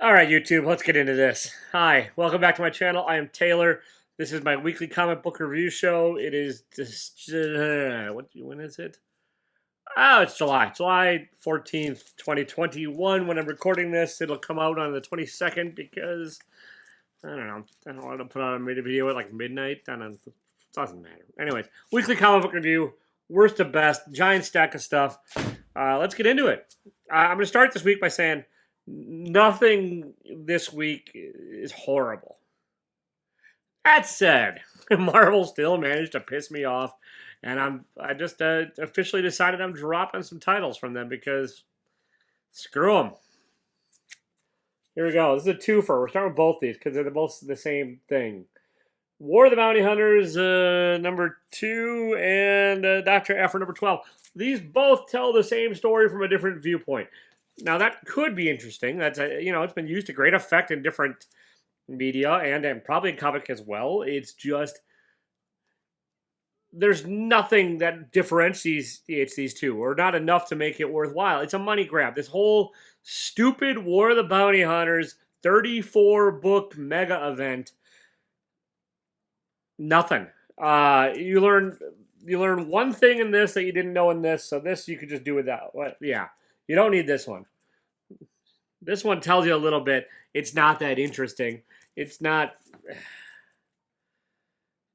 All right, YouTube, let's get into this. Hi, welcome back to my channel. I am Taylor. This is my weekly comic book review show. It is just, when is it? Oh, it's July 14th, 2021. When I'm recording this, it'll come out on the 22nd because, I don't want to put out a video at like midnight. It doesn't matter. Anyways, weekly comic book review, worst to best, giant stack of stuff. Let's get into it. I'm going to start this week by saying, nothing this week is horrible. That said, Marvel still managed to piss me off, and I just officially decided I'm dropping some titles from them because screw them. Here we go. This is a twofer. We're starting with both these because they're both the same thing. War of the Bounty Hunters number 2 and Dr. Aphra number 12. These both tell the same story from a different viewpoint. Now, that could be interesting. That's it's been used to great effect in different media and probably in comic as well. It's just there's nothing that differentiates these two, or not enough to make it worthwhile. It's a money grab. This whole stupid War of the Bounty Hunters 34-book mega event. Nothing. You learn one thing in this that you didn't know in this, so this you could just do without. Yeah. You don't need this one. This one tells you a little bit. It's not that interesting. It's not...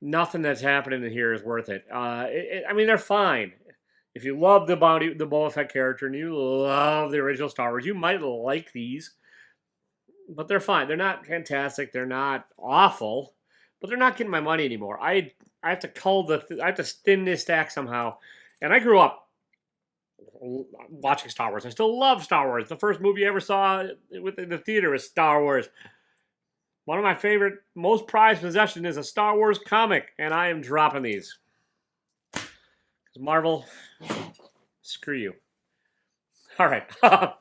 Nothing that's happening in here is worth it. I mean, they're fine. If you love the Boba Fett character, and you love the original Star Wars, you might like these. But they're fine. They're not fantastic. They're not awful. But they're not getting my money anymore. I have to I have to thin this stack somehow. And I grew up watching Star Wars. I still love Star Wars. The first movie I ever saw in the theater was Star Wars. One of my favorite, most prized possessions is a Star Wars comic, and I am dropping these. Because Marvel, screw you. All right. All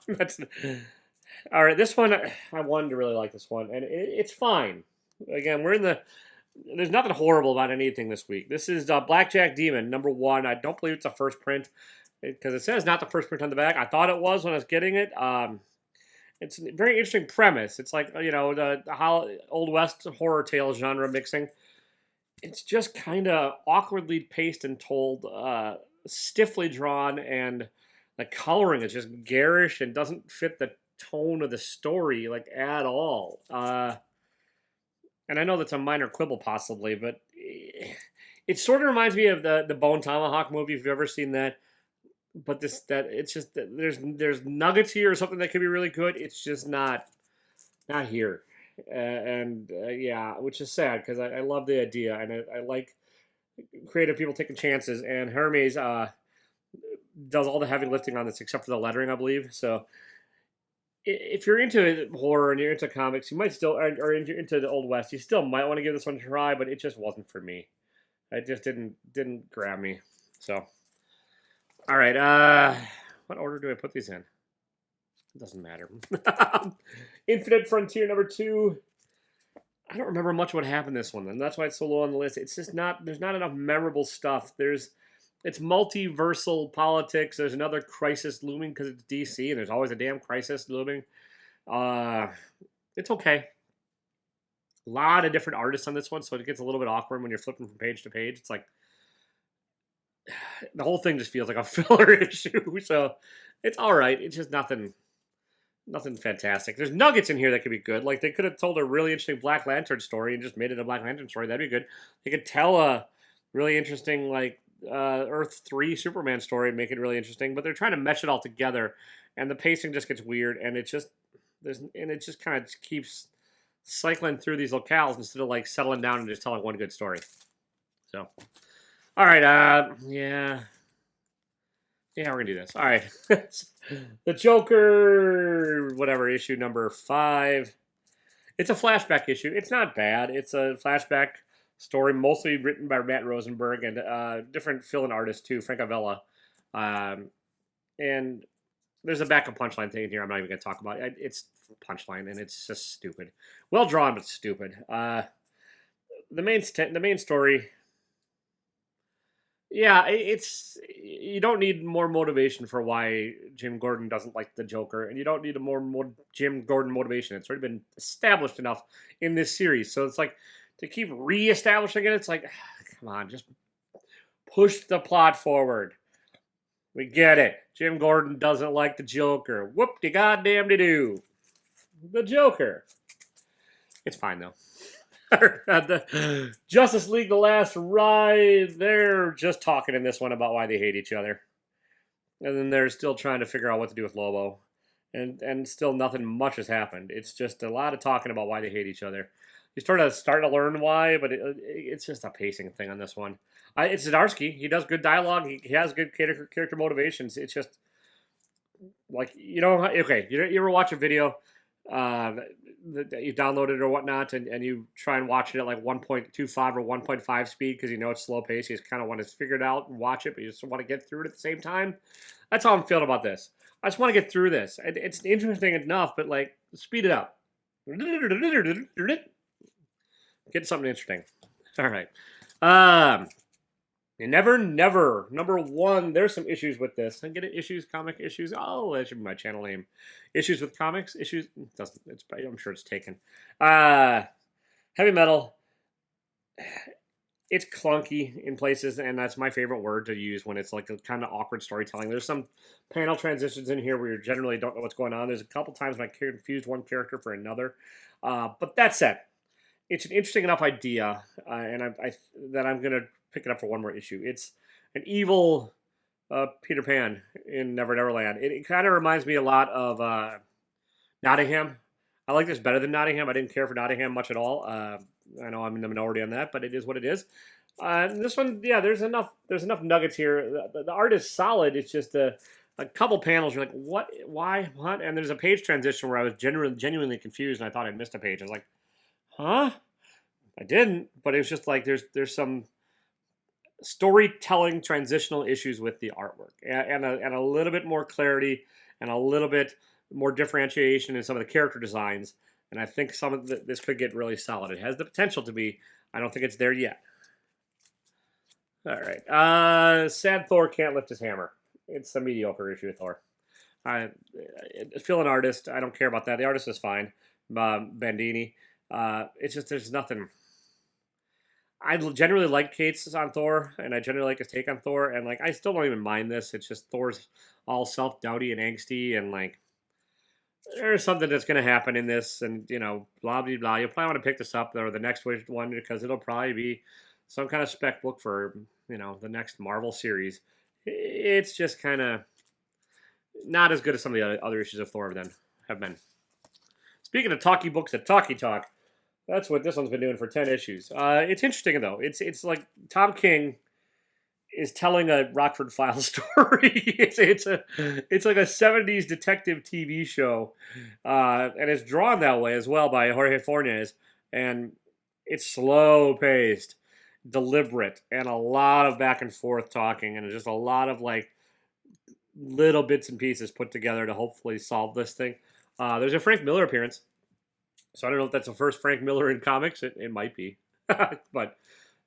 right, this one, I wanted to really like this one, and it's fine. Again, there's nothing horrible about anything this week. This is Blackjack Demon, number 1. I don't believe it's a first print, because it says not the first print on the back. I thought it was when I was getting it. It's a very interesting premise. It's like, the Old West horror tale genre mixing. It's just kind of awkwardly paced and told, stiffly drawn, and the coloring is just garish and doesn't fit the tone of the story, like, at all. And I know that's a minor quibble, possibly, but it sort of reminds me of the Bone Tomahawk movie, if you've ever seen that. But it's just there's nuggets here or something that could be really good. It's just not here, yeah, which is sad because I love the idea and I like creative people taking chances. And Hermes does all the heavy lifting on this except for the lettering, I believe. So if you're into horror and you're into comics, you might still, or into the Old West, you still might want to give this one a try. But it just wasn't for me. It just didn't grab me. So. All right, what order do I put these in? It doesn't matter. Infinite Frontier number 2. I don't remember much what happened this one, and that's why it's so low on the list. It's just there's not enough memorable stuff. It's multiversal politics. There's another crisis looming because it's DC, and there's always a damn crisis looming. It's okay. A lot of different artists on this one, so it gets a little bit awkward when you're flipping from page to page. It's like, the whole thing just feels like a filler issue, so it's all right. It's just nothing fantastic. There's nuggets in here that could be good. Like, they could have told a really interesting Black Lantern story and just made it a Black Lantern story. That'd be good. They could tell a really interesting, like, Earth 3 Superman story and make it really interesting, but they're trying to mesh it all together, and the pacing just gets weird, and it just kind of keeps cycling through these locales instead of, like, settling down and just telling one good story. So... All right, yeah, we're gonna do this. All right, the Joker, whatever, issue number 5. It's a flashback issue. It's not bad. It's a flashback story, mostly written by Matt Rosenberg and different fill-in artist too, Frank Avella. And there's a backup punchline thing here. I'm not even gonna talk about it. It's punchline, and it's just stupid. Well drawn, but stupid. The main story. Yeah, it's you don't need more motivation for why Jim Gordon doesn't like the Joker, and you don't need a Jim Gordon motivation. It's already been established enough in this series, so it's like to keep reestablishing it. It's like, come on, just push the plot forward. We get it. Jim Gordon doesn't like the Joker. Whoop de goddamn de doo. The Joker. It's fine though. The Justice League, the last ride, they're just talking in this one about why they hate each other. And then they're still trying to figure out what to do with Lobo. And still nothing much has happened. It's just a lot of talking about why they hate each other. You're starting to learn why, but it's just a pacing thing on this one. It's Zdarsky. He does good dialogue. He has good character motivations. It's just like, okay, you ever watch a video that you downloaded or whatnot, and you try and watch it at like 1.25 or 1.5 speed because you know it's slow pace. You just kind of want to figure it out and watch it, but you just want to get through it at the same time. That's how I'm feeling about this. I just want to get through this. It's interesting enough, but like, speed it up. Get something interesting. All right. Never, number one. There's some issues with this. I get it. Issues, comic issues. Oh, that should be my channel name. Issues with comics. Issues. Doesn't. I'm sure it's taken. Heavy metal. It's clunky in places, and that's my favorite word to use when it's like a kind of awkward storytelling. There's some panel transitions in here where you generally don't know what's going on. There's a couple times when I confused one character for another. But that said, it's an interesting enough idea, and that I'm going to pick it up for one more issue. It's an evil Peter Pan in Never Never Land. It kind of reminds me a lot of Nottingham. I like this better than Nottingham. I didn't care for Nottingham much at all. I know I'm in the minority on that, but it is what it is. This one, yeah, there's enough nuggets here. The art is solid. It's just a couple panels. You're like, what? Why? What? And there's a page transition where I was genuinely confused, and I thought I'd missed a page. I was like, huh? I didn't, but it was just like there's some storytelling transitional issues with the artwork, and a little bit more clarity and a little bit more differentiation in some of the character designs. And I think some of this could get really solid. It has the potential to be. I don't think it's there yet. All right. Sad Thor can't lift his hammer. It's a mediocre issue of Thor. Phil an artist. I don't care about that. The artist is fine. Bandini. It's just there's nothing. I generally like Kate's on Thor, and I generally like his take on Thor, and like I still don't even mind this. It's just Thor's all self-doubty and angsty, and like there's something that's going to happen in this, and blah blah blah. You'll probably want to pick this up or the next one because it'll probably be some kind of spec book for the next Marvel series. It's just kind of not as good as some of the other issues of Thor have been. Speaking of talkie books that talkie talk. That's what this one's been doing for 10 issues. It's interesting, though. It's like Tom King is telling a Rockford Files story. it's like a 70s detective TV show. And it's drawn that way as well by Jorge Fornes. And it's slow-paced, deliberate, and a lot of back and forth talking, and just a lot of like little bits and pieces put together to hopefully solve this thing. There's a Frank Miller appearance. So I don't know if that's the first Frank Miller in comics. It might be, but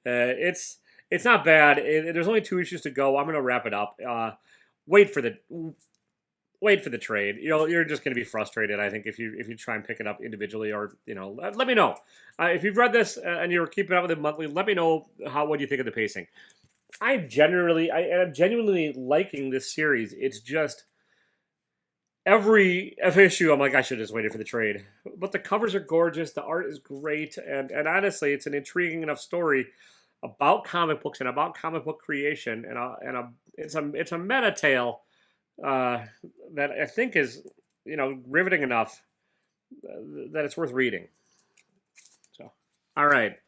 it's not bad. There's only 2 issues to go. I'm going to wrap it up. Wait for the trade. You're just going to be frustrated. I think if you try and pick it up individually, or let me know if you've read this and you're keeping up with it monthly. Let me know what do you think of the pacing. I'm genuinely liking this series. It's just. Every issue, I'm like, I should have just waited for the trade. But the covers are gorgeous. The art is great. And honestly, it's an intriguing enough story about comic books and about comic book creation. And it's a meta tale that I think is, riveting enough that it's worth reading. So, all right.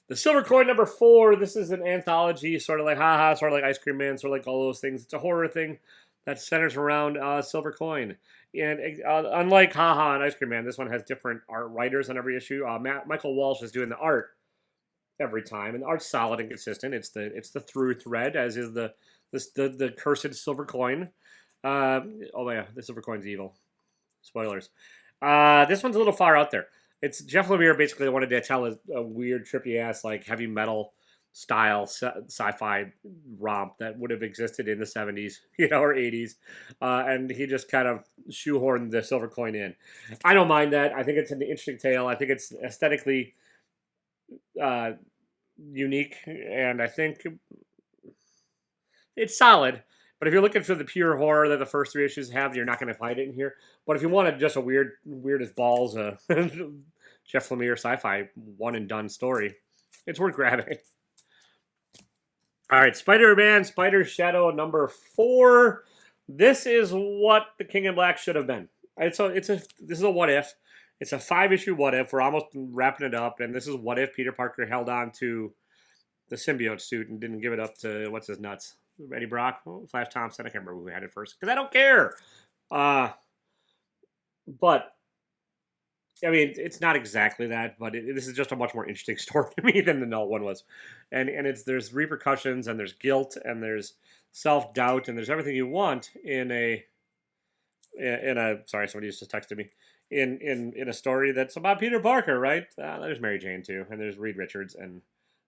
The Silver Coin number 4. This is an anthology, sort of like haha, sort of like Ice Cream Man, sort of like all those things. It's a horror thing that centers around Silver Coin. And unlike Haha and Ice Cream Man, this one has different art writers on every issue. Michael Walsh is doing the art every time, and the art's solid and consistent. It's the through thread, as is the cursed Silver Coin. Oh yeah, the Silver Coin's evil. Spoilers. This one's a little far out there. It's Jeff Lemire basically wanted to tell a weird, trippy ass like heavy metal style sci-fi romp that would have existed in the 70s, or 80s, and he just kind of shoehorned the silver coin in. I don't mind that. I think it's an interesting tale. I think it's aesthetically uh, unique, and I think it's solid. But if you're looking for the pure horror that the first three issues have, you're not going to find it in here. But if you wanted just a weird as balls, Jeff Lemire sci-fi one and done story, it's worth grabbing. All right, Spider-Man, Spider Shadow number 4. This is what the King in Black should have been. This is a what if. It's a 5-issue what if. We're almost wrapping it up, and this is what if Peter Parker held on to the symbiote suit and didn't give it up to what's his nuts, Eddie Brock, Flash Thompson. I can't remember who had it first because I don't care. But I mean, it's not exactly that, but this is just a much more interesting story to me than the Null one was. And there's repercussions, and there's guilt, and there's self-doubt, and there's everything you want in a sorry, somebody just texted me. In a story that's about Peter Parker, right? There's Mary Jane too, and there's Reed Richards, and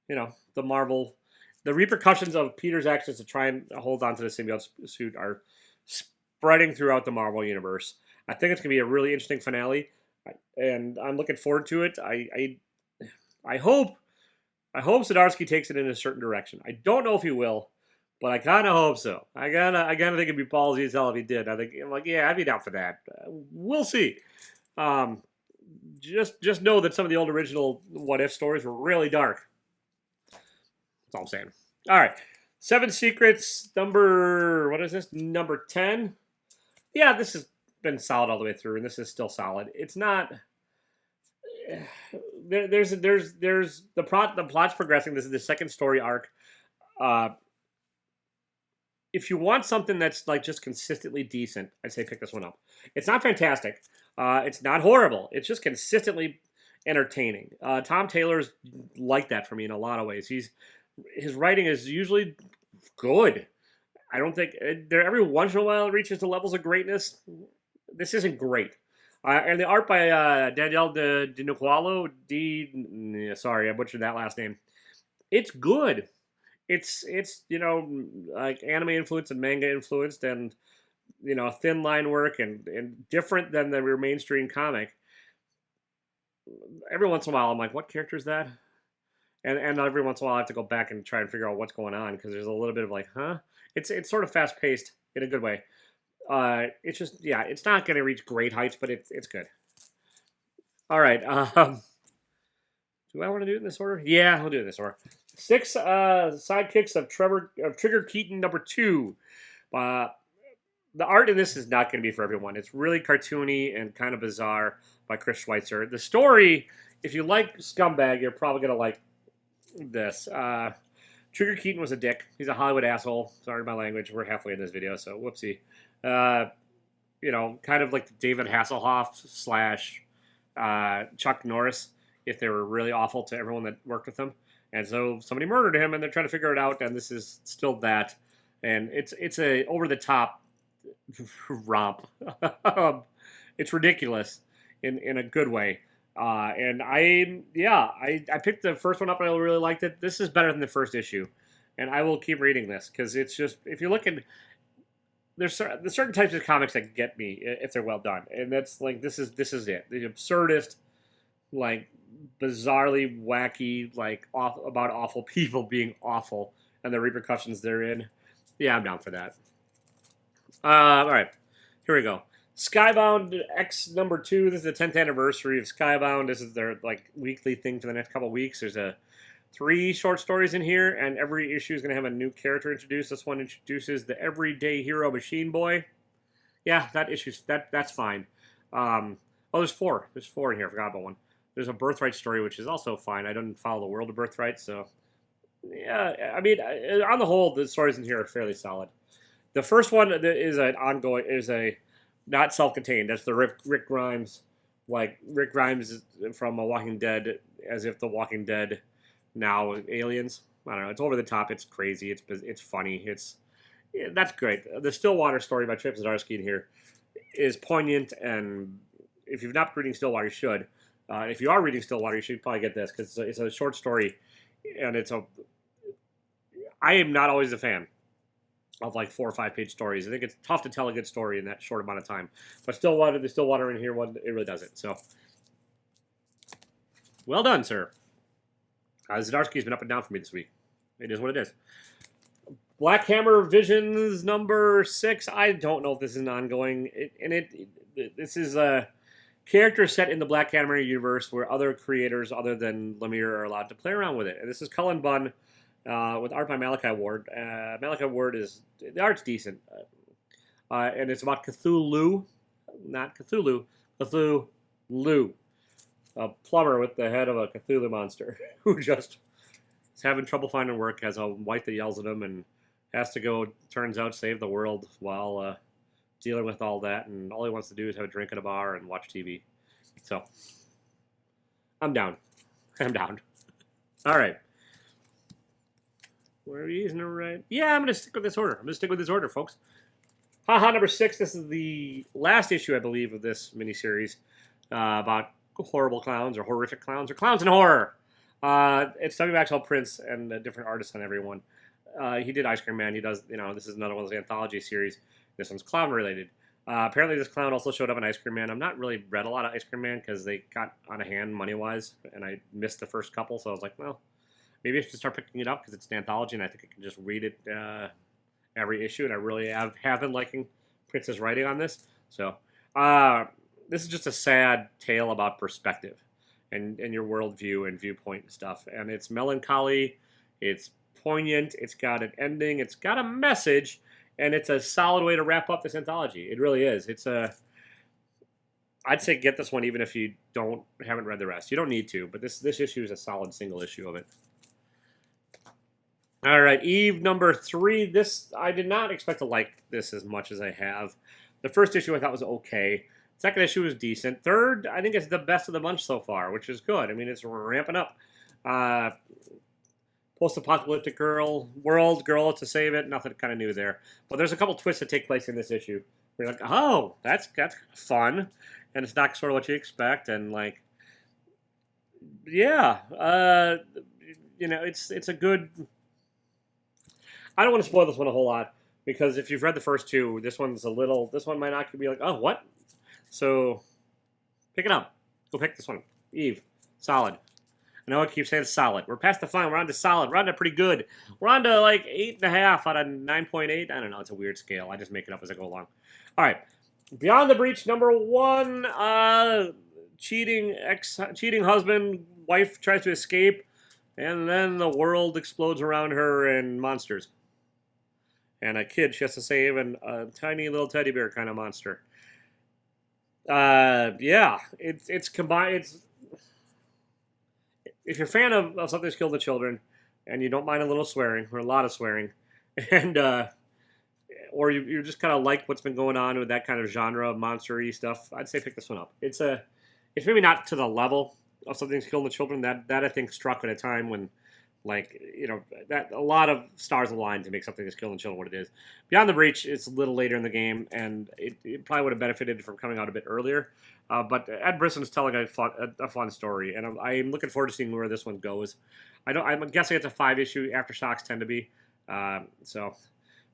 the repercussions of Peter's actions to try and hold on to the symbiote suit are spreading throughout the Marvel universe. I think it's gonna be a really interesting finale, and I'm looking forward to it. I hope Zdarsky takes it in a certain direction. I don't know if he will, but I kind of hope so. I gotta think it'd be ballsy as hell if he did. I'm like, yeah, I'd be down for that. We'll see. Just know that some of the old original What If stories were really dark. That's all I'm saying. All right, 7 Secrets number, what is this? Number 10. Yeah, this has been solid all the way through, and this is still solid. It's not. There's the plot's progressing. This is the second story arc. If you want something that's like just consistently decent, I'd say pick this one up. It's not fantastic. It's not horrible. It's just consistently entertaining. Tom Taylor's like that for me in a lot of ways. His writing is usually good. I don't think every once in a while it reaches the levels of greatness. This isn't great. And the art by Danielle De Nicuolo, sorry, I butchered that last name. It's good. It's like anime influenced and manga influenced, and thin line work and different than the mainstream comic. Every once in a while, I'm like, what character is that? And every once in a while, I have to go back and try and figure out what's going on because there's a little bit of like, huh? It's sort of fast paced in a good way. It's just, yeah, it's not going to reach great heights, but it's good. All right. Do I want to do it in this order? Yeah, I'll do it in this order. 6 sidekicks of Trigger Keaton number 2. The art in this is not going to be for everyone. It's really cartoony and kind of bizarre by Chris Schweitzer. The story, if you like Scumbag, you're probably going to like this. Trigger Keaton was a dick. He's a Hollywood asshole. Sorry my language. We're halfway in this video, so whoopsie. Kind of like David Hasselhoff / Chuck Norris, if they were really awful to everyone that worked with them. And so somebody murdered him, and they're trying to figure it out, and this is still that. And it's a over-the-top romp. It's ridiculous in a good way. And I picked the first one up, and I really liked it. This is better than the first issue. And I will keep reading this, because it's just, if you're looking, there's certain types of comics that get me if they're well done. And that's like, this is it. The absurdist, like, bizarrely wacky, like about awful people being awful and the repercussions therein. Yeah, I'm down for that. All right, here we go. Skybound X number 2. This is the 10th anniversary of Skybound. This is their like weekly thing for the next couple of weeks. There's 3 short stories in here, and every issue is going to have a new character introduced. This one introduces the everyday hero Machine Boy. Yeah, that's fine. There's 4. There's 4 in here. I forgot about one. There's a Birthright story, which is also fine. I don't follow the world of Birthright, so yeah. I mean, on the whole, the stories in here are fairly solid. The first one is not self-contained. That's the Rick Grimes, like Rick Grimes from Walking Dead, as if the Walking Dead now aliens. I don't know. It's over the top. It's crazy. It's funny. That's great. The Stillwater story by Chip Zdarsky in here is poignant, and if you've not been reading Stillwater, you should. If you are reading Stillwater, you should probably get this because it's a short story, and it's I am not always a fan of like 4 or 5 page stories. I think it's tough to tell a good story in that short amount of time. But Stillwater, the Stillwater in here, it really does it. So, well done, sir. Zdarsky's been up and down for me this week. It is what it is. Black Hammer Visions number 6. I don't know if this is an ongoing. This is a character set in the Black Hammer universe where other creators other than Lemire are allowed to play around with it. And this is Cullen Bunn with art by Malachi Ward. Malachi Ward the art's decent. And it's about Cthulhu, not Cthulhu, Cthulhu. A plumber with the head of a Cthulhu monster who just is having trouble finding work, has a wife that yells at him, and has to go, turns out, save the world while dealing with all that. And all he wants to do is have a drink at a bar and watch TV. So, I'm down. I'm down. All right. Where are we using it right? Yeah, I'm going to stick with this order. Folks. Haha, number 6. This is the last issue, I believe, of this miniseries about horrible clowns or horrific clowns or clowns in horror. It's W. Maxwell Prince and a different artist on every one. He did Ice Cream Man. He does, this is another one of those anthology series. This one's clown related. Apparently this clown also showed up in Ice Cream Man. I've not really read a lot of Ice Cream Man because they got out of hand money-wise, and I missed the first couple, so I was like, well, maybe I should start picking it up because it's an anthology, and I think I can just read it every issue, and I really have been liking Prince's writing on this. So, this is just a sad tale about perspective and your worldview and viewpoint and stuff. And it's melancholy, it's poignant, it's got an ending, it's got a message, and it's a solid way to wrap up this anthology. It really is. I'd say get this one even if you haven't read the rest. You don't need to, but this issue is a solid single issue of it. All right, Eve number 3. I did not expect to like this as much as I have. The first issue I thought was okay. Second issue was decent. Third, I think it's the best of the bunch so far, which is good. I mean, it's ramping up. Post-apocalyptic world, girl to save it. Nothing kind of new there. But there's a couple twists that take place in this issue. You're like, oh, that's kind of fun. And it's not sort of what you expect. And like, yeah, it's a good... I don't want to spoil this one a whole lot, because if you've read the first 2, this one might not be like, oh, what? So, pick it up. Go pick this one. Eve. Solid. I know I keep saying solid. We're past the fine. We're on to solid. We're on to pretty good. We're on to like 8.5 out of 9.8. I don't know. It's a weird scale. I just make it up as I go along. All right. Beyond the Breach, number 1. Cheating husband. Wife tries to escape. And then the world explodes around her and monsters. And a kid she has to save, and a tiny little teddy bear kind of monster. Yeah, it's combined. If you're a fan of Something's Killed the Children, and you don't mind a little swearing or a lot of swearing, and or you just kind of like what's been going on with that kind of genre of monster-y stuff, I'd say pick this one up. It's maybe not to the level of Something's Killed the Children. That I think struck at a time when, like, that a lot of stars aligned to make Something That's Killing Children what it is. Beyond the Breach, it's a little later in the game, and it probably would have benefited from coming out a bit earlier. But Ed Brisson's telling a fun story, and I'm looking forward to seeing where this one goes. I'm guessing it's a 5-issue. Aftershocks tend to be. But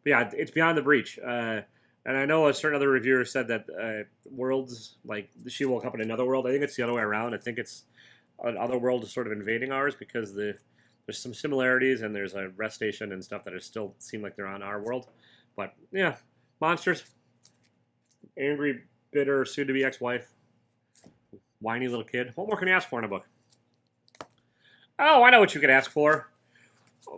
yeah, it's Beyond the Breach. And I know a certain other reviewer said that worlds, like, she woke up in another world. I think it's the other way around. I think it's another world is sort of invading ours because there's some similarities, and there's a rest station and stuff that still seem like they're on our world. But, yeah, monsters. Angry, bitter, soon-to-be ex-wife. Whiny little kid. What more can you ask for in a book? Oh, I know what you could ask for.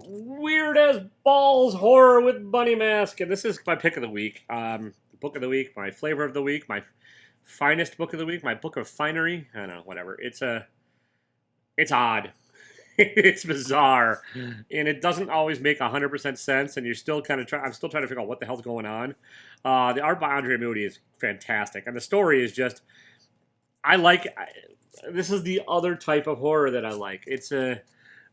Weird as balls horror with bunny mask. And this is my pick of the week. Book of the week, my flavor of the week, my finest book of the week, my book of finery. I don't know, whatever. It's odd. It's bizarre, and it doesn't always make 100% sense, and you're still kind of I'm still trying to figure out what the hell's going on. The art by Andre Moody is fantastic, and the story is just, this is the other type of horror that I like. It's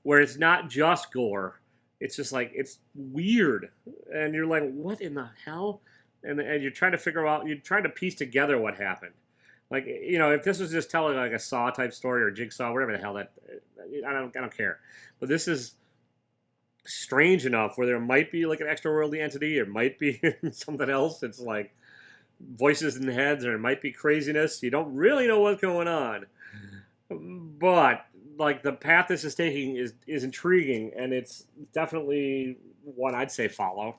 where it's not just gore. It's just like, it's weird, and you're like, what in the hell? And you're trying to piece together what happened. Like, if this was just telling like a Saw type story or Jigsaw, whatever the hell I don't care. But this is strange enough where there might be like an extra-worldly entity, or might be something else. It's like voices in heads, or it might be craziness. You don't really know what's going on. But like the path this is taking is intriguing, and it's definitely what I'd say follow.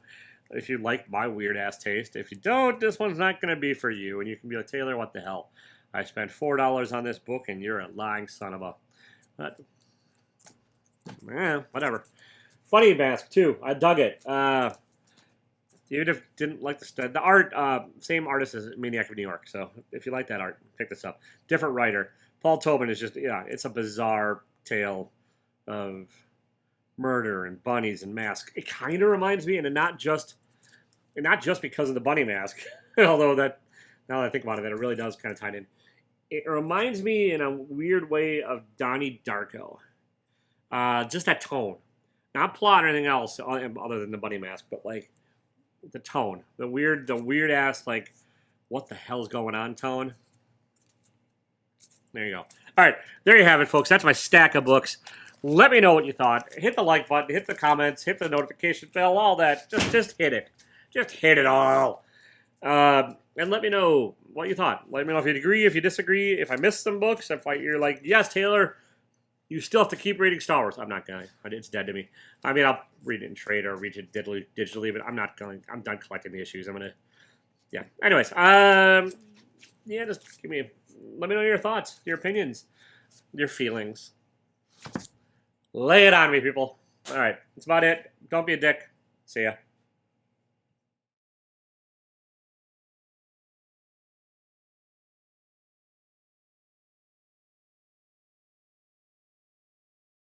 If you like my weird ass taste. If you don't, this one's not going to be for you. And you can be like, Taylor, what the hell? I spent $4 on this book, and you're a lying son of a. Whatever. Bunny Mask too. I dug it. Even if didn't like the art, same artist as Maniac of New York. So if you like that art, pick this up. Different writer. Paul Tobin is just, it's a bizarre tale of murder and bunnies and masks. It kind of reminds me, and not just because of the bunny mask, although that, now that I think about it, that it really does kind of tie in. It reminds me in a weird way of Donnie Darko. Just that tone. Not plot or anything else other than the bunny mask, but like the tone. The weird ass, like, what the hell's going on tone. There you go. All right, there you have it, folks. That's my stack of books. Let me know what you thought. Hit the like button, hit the comments, hit the notification bell, all that. Just hit it. Just hit it all. And let me know what you thought. Let me know if you agree, if you disagree, if I missed some books, if you're like, yes, Taylor, you still have to keep reading Star Wars. I'm not going to. It's dead to me. I mean, I'll read it in trade or read it digitally, but I'm not going. I'm done collecting the issues. I'm going to, yeah. Anyways, just let me know your thoughts, your opinions, your feelings. Lay it on me, people. All right, that's about it. Don't be a dick. See ya.